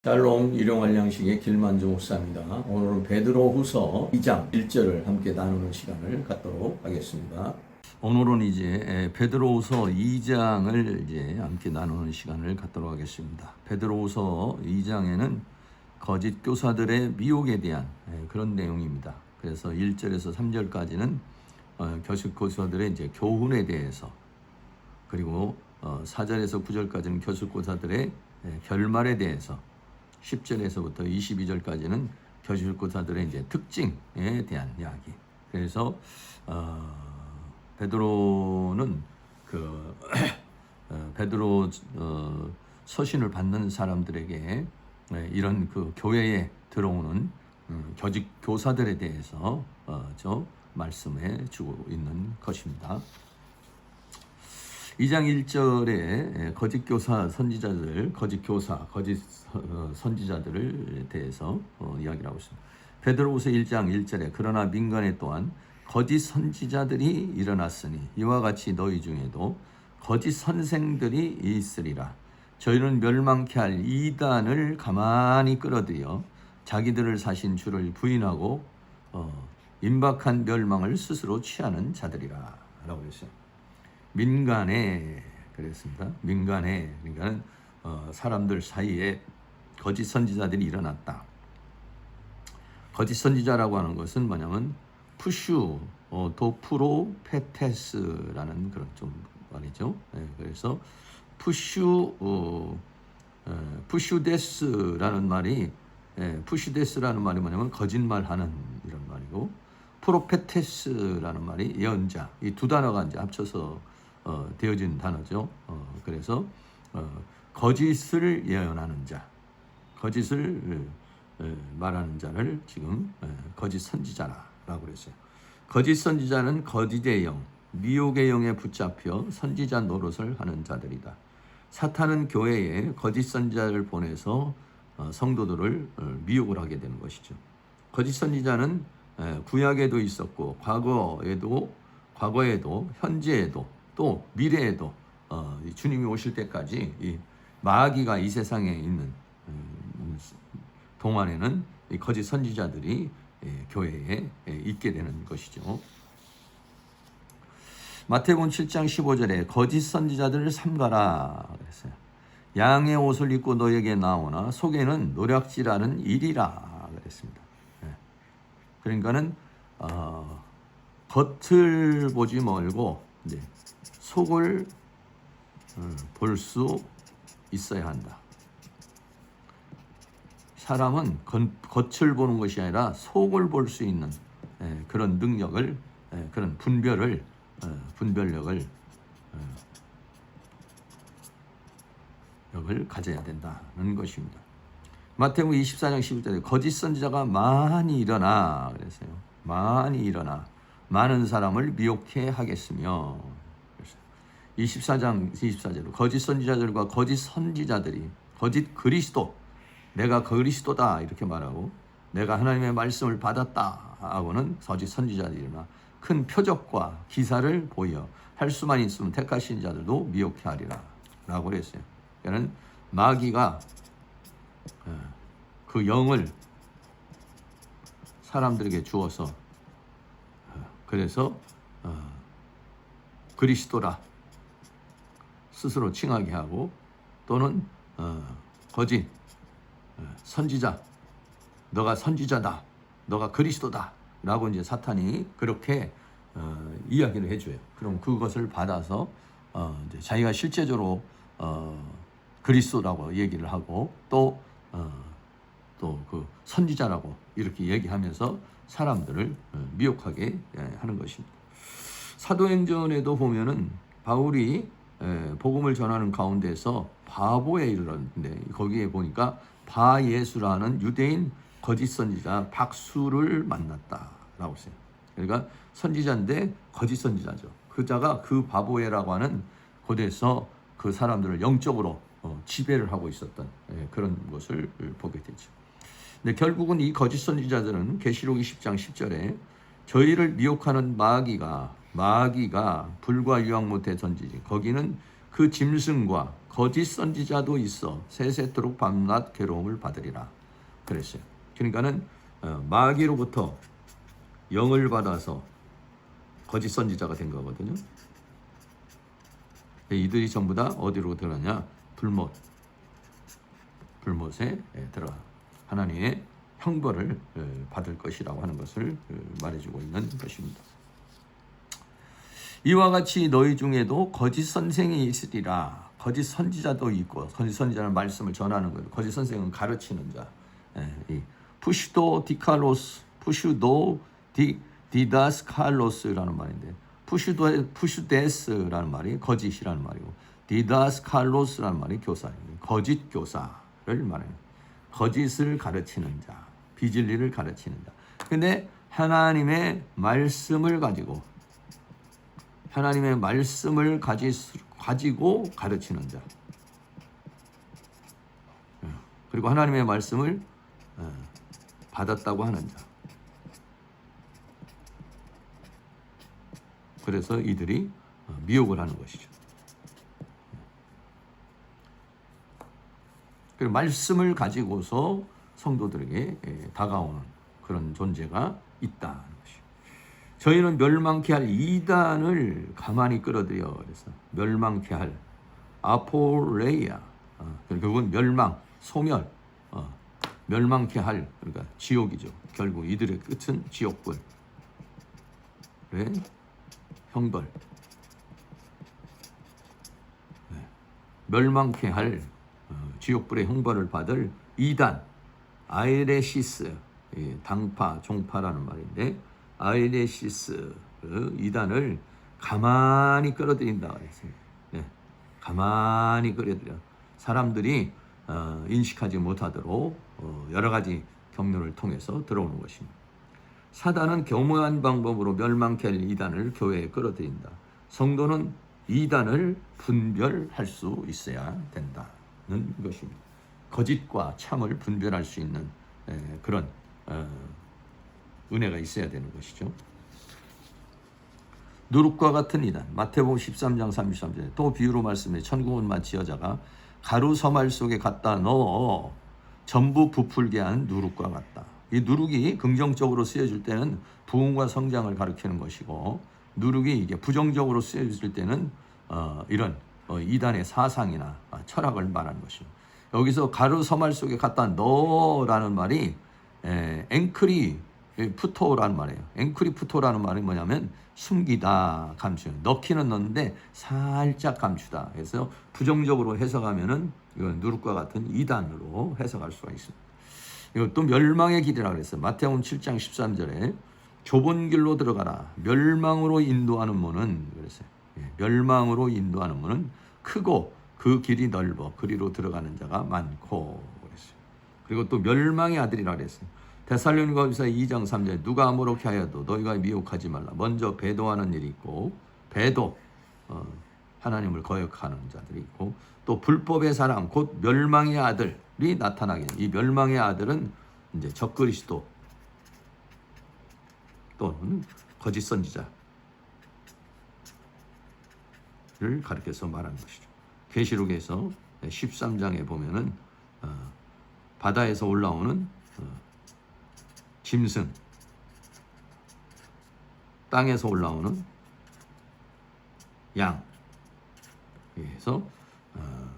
샬롬 일용할 양식의 길만주 목사입니다. 오늘은 베드로후서 2장 1절을 함께 나누는 시간을 갖도록 하겠습니다. 오늘은 이제 베드로후서 2장을 이제 함께 나누는 시간을 갖도록 하겠습니다. 베드로후서 2장에는 거짓 교사들의 미혹에 대한 그런 내용입니다. 그래서 1절에서 3절까지는 거짓 교사들의 이제 교훈에 대해서, 그리고 4절에서 9절까지는 거짓 교사들의 결말에 대해서, 10절에서부터 22절까지는 거짓교사들의 이제 특징에 대한 이야기. 그래서 베드로는 베드로 서신을 받는 사람들에게 이런 그 교회에 들어오는 거짓 교사들에 대해서 저 말씀해 주고 있는 것입니다. 2장 1절에 거짓 교사 선지자들, 거짓 교사, 거짓 선지자들에 대해서 이야기를 하고 있습니다. 베드로후서 1장 1절에 그러나 민간에 또한 거짓 선지자들이 일어났으니 이와 같이 너희 중에도 거짓 선생들이 있으리라. 저희는 멸망케 할 이단을 가만히 끌어들여 자기들을 사신 주를 부인하고 임박한 멸망을 스스로 취하는 자들이라 라고 했어요. 민간에 그랬습니다. 민간에, 그러니까 사람들 사이에 거짓 선지자들이 일어났다. 거짓 선지자라고 하는 것은 뭐냐면 푸슈 도프로페테스라는 그런 좀 말이죠. 그래서 푸슈데스라는 말이 뭐냐면 거짓말하는 이런 말이고, 프로페테스라는 말이 예언자. 이 두 단어가 이제 합쳐서 되어진 단어죠. 그래서 거짓을 예언하는 자, 거짓을 말하는 자를 지금 거짓 선지자라고 그랬어요. 거짓 선지자는 거짓의 영, 미혹의 영에 붙잡혀 선지자 노릇을 하는 자들이다. 사탄은 교회에 거짓 선지자를 보내서 성도들을 미혹을 하게 되는 것이죠. 거짓 선지자는 구약에도 있었고 과거에도 현재에도 또 미래에도 주님이 오실 때까지 이 마귀가 이 세상에 있는 동안에는 이 거짓 선지자들이 교회에 있게 되는 것이죠. 마태복음 7장 15절에 거짓 선지자들을 삼가라 그랬어요. 양의 옷을 입고 너에게 나오나 속에는 노략질하는 일이라 그랬습니다. 그러니까는 겉을 보지 말고 속을 볼 수 있어야 한다. 사람은 겉을 보는 것이 아니라 속을 볼 수 있는 그런 능력을, 그런 분별력을 가져야 된다는 것입니다. 마태복음 24장 11절에 거짓 선지자가 많이 일어나 그랬어요. 많이 일어나 많은 사람을 미혹해 하겠으며, 24장 24절로 거짓 선지자들과 거짓 선지자들이 거짓 그리스도, 내가 그리스도다 이렇게 말하고 내가 하나님의 말씀을 받았다 하고는 거짓 선지자들이나 큰 표적과 기사를 보여 할 수만 있으면 택하신 자들도 미혹해 하리라 라고 그랬어요. 그러니까 마귀가 그 영을 사람들에게 주어서 그래서 그리스도라 스스로 칭하게 하고, 또는 거짓 선지자, 너가 선지자다, 너가 그리스도다 라고 이제 사탄이 그렇게 이야기를 해줘요. 그럼 그것을 받아서 이제 자기가 실제적으로 그리스도라고 얘기를 하고 또 그 선지자라고 이렇게 얘기하면서 사람들을 미혹하게 하는 것입니다. 사도행전에도 보면은 바울이 복음을 전하는 가운데서 바보에 이르렀는데, 거기에 보니까 바예수라는 유대인 거짓 선지자 박수를 만났다라고 했어요. 그러니까 선지자인데 거짓 선지자죠. 그 자가 그 바보에라고 하는 곳에서 그 사람들을 영적으로 지배를 하고 있었던 그런 것을 보게 되죠. 근데 결국은 이 거짓 선지자들은 계시록 20장 10절에 저희를 미혹하는 마귀가 불과 유황 못해 던지지, 거기는 그 짐승과 거짓 선지자도 있어 세세토록 밤낮 괴로움을 받으리라 그랬어요. 그러니까는 마귀로부터 영을 받아서 거짓 선지자가 된 거거든요. 이들이 전부 다 어디로 들어가냐? 불못에 들어가 하나님의 형벌을 받을 것이라고 하는 것을 말해주고 있는 것입니다. 이와 같이 너희 중에도 거짓 선생이 있으리라. 거짓 선지자도 있고, 거짓 선지자는 말씀을 전하는 거예요. 거짓 선생은 가르치는 자. 푸시도 디다스칼로스라는 말인데, 푸슈데스라는 말이 거짓이라는 말이고, 디다스칼로스라는 말이 교사입니다. 거짓 교사를 말해요. 거짓을 가르치는 자, 비진리를 가르치는 자. 근데 하나님의 말씀을 가지고 가르치는 자. 그리고 하나님의 말씀을 받았다고 하는 자. 그래서 이들이 미혹을 하는 것이죠. 그리고 말씀을 가지고서 성도들에게 다가오는 그런 존재가 있다는 것이죠. 저희는 멸망케 할 이단을 가만히 끌어들여 그래서 멸망케 할 아포레이아 결국은 멸망, 소멸, 멸망케 할 그러니까 지옥이죠. 결국 이들의 끝은 지옥불, 형벌, 멸망케 할 지옥불의 형벌을 받을 이단, 아이레시스, 당파, 종파라는 말인데 아이레시스 이단을 가만히 끌어들인다 그랬어요. 가만히 끌어들여 사람들이 인식하지 못하도록 여러 가지 경로를 통해서 들어오는 것입니다. 사단은 교묘한 방법으로 멸망케 할 이단을 교회에 끌어들인다. 성도는 이단을 분별할 수 있어야 된다는 것입니다. 거짓과 참을 분별할 수 있는 그런 은혜가 있어야 되는 것이죠. 누룩과 같은 이단, 마태복음 13장 33절에 또 비유로 말씀해 천국은 마치 여자가 가루 서말 속에 갖다 넣어 전부 부풀게 한 누룩과 같다. 이 누룩이 긍정적으로 쓰여질 때는 부흥과 성장을 가리키는 것이고, 누룩이 이게 부정적으로 쓰여질 때는 이런 이단의 사상이나 철학을 말하는 것입니다. 여기서 가루 서말 속에 갖다 넣어라는 말이 앵크리 푸토라는 말이에요. 앵크리 푸토라는 말이 뭐냐면 숨기다, 감추. 넣기는 넣는데 살짝 감추다. 그래서 부정적으로 해석하면은 이건 누룩과 같은 이단으로 해석할 수가 있습니다. 이것도 멸망의 길이라 그랬어요. 마태복음 7장 13절에 좁은 길로 들어가라. 멸망으로 인도하는 문은 그랬어요. 멸망으로 인도하는 문은 크고 그 길이 넓어 그리로 들어가는 자가 많고 그랬어요. 그리고 또 멸망의 아들이라 그랬어요. 데살로니가후서 2장 3절에 누가 아무렇게 하여도 너희가 미혹하지 말라. 먼저 배도하는 일이 있고 배도 하나님을 거역하는 자들이 있고 또 불법의 사랑 곧 멸망의 아들이 나타나게. 이 멸망의 아들은 이제 적그리스도 또는 거짓 선지자를 가리켜서 말하는 것이죠. 계시록에서 13장에 보면은 바다에서 올라오는 짐승, 땅에서 올라오는 양, 그래서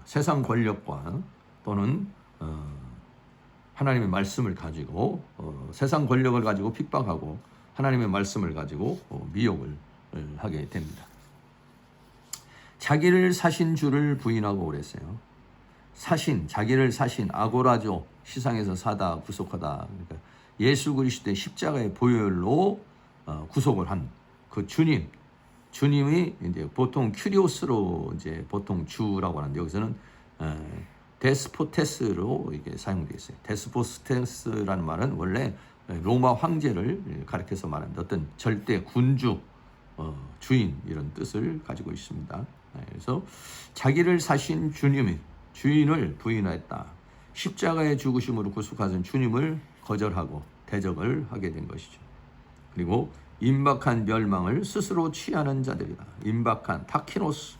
세상 권력과 또는 하나님의 말씀을 가지고 세상 권력을 가지고 핍박하고 하나님의 말씀을 가지고 미혹을 하게 됩니다. 자기를 사신 주를 부인하고 그랬어요. 자기를 사신 아고라죠. 시상에서 사다 구속하다. 그러니까 예수 그리스도의 십자가의 보혈로 구속을 한 그 주님이 이제 보통 큐리오스로 이제 보통 주라고 하는데 여기서는 데스포테스로 이게 사용되어 있어요. 데스포테스라는 말은 원래 로마 황제를 가리켜서 말합니다. 어떤 절대 군주, 주인 이런 뜻을 가지고 있습니다. 그래서 자기를 사신 주인을 부인하였다. 십자가의 죽으심으로 구속하신 주님을 거절하고 대적을 하게 된 것이죠. 그리고 임박한 멸망을 스스로 취하는 자들이다. 임박한 타키노스,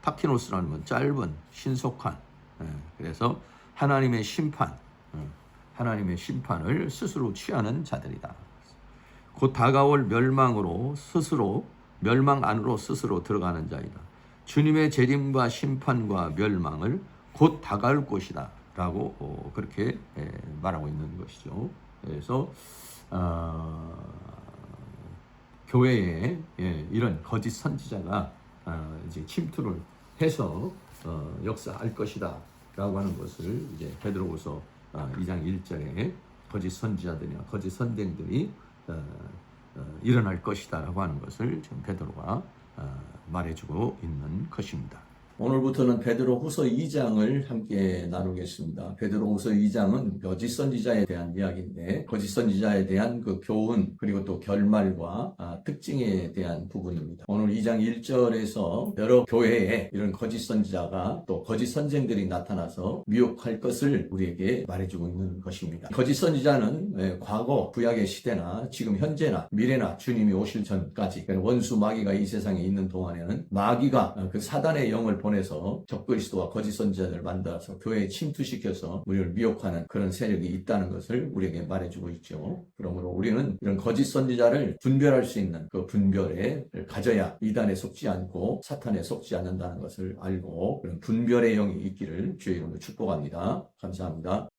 타키노스라는 건 짧은, 신속한. 그래서 하나님의 심판, 하나님의 심판을 스스로 취하는 자들이다. 곧 다가올 멸망 안으로 스스로 들어가는 자이다. 주님의 재림과 심판과 멸망을 곧 다가올 것이다 라고 그렇게 말하고 있는 것이죠. 그래서 교회에 이런 거짓 선지자가 이제 침투를 해서 역사할 것이다 라고 하는 것을 이제 베드로후서 2장 1절에 거짓 선지자들이나 거짓 선생들이 일어날 것이다 라고 하는 것을 지금 베드로가 말해주고 있는 것입니다. 오늘부터는 베드로후서 2장을 함께 나누겠습니다. 베드로후서 2장은 거짓 선지자에 대한 이야기인데 거짓 선지자에 대한 그 교훈 그리고 또 결말과 특징에 대한 부분입니다. 오늘 2장 1절에서 여러 교회에 이런 거짓 선지자가 또 거짓 선생들이 나타나서 미혹할 것을 우리에게 말해주고 있는 것입니다. 거짓 선지자는 과거 구약의 시대나 지금 현재나 미래나 주님이 오실 전까지 원수 마귀가 이 세상에 있는 동안에는 마귀가 그 사단의 영을 보내서 적그리스도와 거짓 선지자들을 만들어서 교회에 침투시켜서 우리를 미혹하는 그런 세력이 있다는 것을 우리에게 말해주고 있죠. 그러므로 우리는 이런 거짓 선지자를 분별할 수 있는 그 분별에 가져야 이단에 속지 않고 사탄에 속지 않는다는 것을 알고 그런 분별의 영이 있기를 주의 이름으로 축복합니다. 감사합니다.